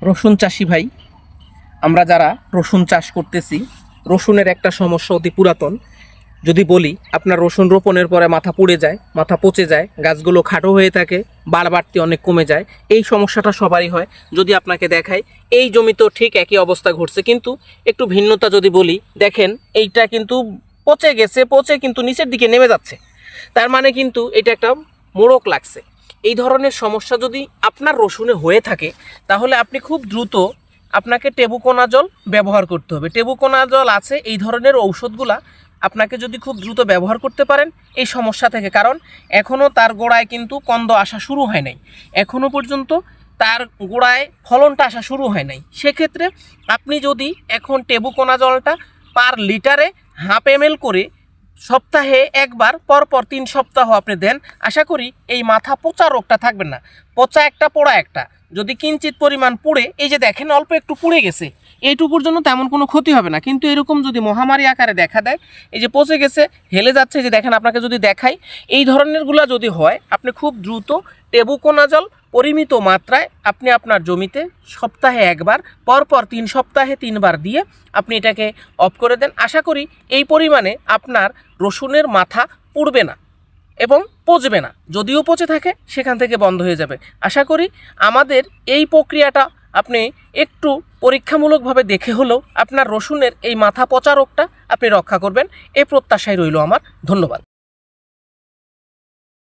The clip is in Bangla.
রসুন চাষি ভাই, আমরা যারা রসুন চাষ করতেছি, রসুনের একটা সমস্যা অতি পুরাতন। যদি বলি, আপনার রসুন রোপণের পরে মাথা পুড়ে যায়, মাথা পচে যায়, গাছগুলো খাটো হয়ে থাকে, বাড়তি অনেক কমে যায়। এই সমস্যাটা সবারই হয়। যদি আপনাকে দেখাই, এই জমিতেও ঠিক একই অবস্থা ঘটছে, কিন্তু একটু ভিন্নতা যদি বলি, দেখেন এইটা কিন্তু পচে গেছে, পচে কিন্তু নিচের দিকে নেমে যাচ্ছে। তার মানে কিন্তু এটা একটা মোড়ক লাগছে। এই ধরনের সমস্যা যদি আপনার রসুনে হয়ে থাকে, তাহলে আপনি খুব দ্রুত আপনাকে টেবুকোনাজল ব্যবহার করতে হবে। টেবুকোনাজল আছে, এই ধরনের ঔষধগুলা আপনাকে যদি খুব দ্রুত ব্যবহার করতে পারেন এই সমস্যা থেকে, কারণ এখনও তার গোড়ায় কিন্তু কন্দ আসা শুরু হয় নাই, এখনও পর্যন্ত তার গোড়ায় ফলনটা আসা শুরু হয় নাই। সেক্ষেত্রে আপনি যদি এখন টেবুকোনাজলটা পার লিটারে 1/2 ml করে সপ্তাহে একবার, পরপর 3 সপ্তাহ আপনি দেন, আশা করি এই মাথা পচা রোগটা থাকবে না। পচা একটা পোড়া একটা, যদি কিঞ্চিত পরিমাণ পুড়ে, এই যে দেখেন অল্প একটু পুড়ে গেছে, এইটুকুর জন্য তেমন কোনো ক্ষতি হবে না। কিন্তু এরকম যদি মহামারী আকারে দেখা দেয়, এই যে পচে গেছে, হেলে যাচ্ছে, যে দেখেন আপনাকে যদি দেখাই, এই ধরনেরগুলো যদি হয়, আপনি খুব দ্রুত টেবুকোনাজল পরিমিত মাত্রায় আপনি আপনার জমিতে সপ্তাহে একবার, পরপর 3 সপ্তাহে 3 বার দিয়ে আপনি এটাকে অফ করে দেন। আশা করি এই পরিমাণে আপনার রসুনের মাথা পুড়বে না এবং পচবে না। যদিও পচে থাকে, সেখান থেকে বন্ধ হয়ে যাবে। আশা করি আমাদের এই প্রক্রিয়াটা আপনি একটু পরীক্ষামূলকভাবে দেখে হলেও আপনার রসুনের এই মাথা পচা রোগটা আপনি রক্ষা করবেন, এই প্রত্যাশাই রইল আমার। ধন্যবাদ।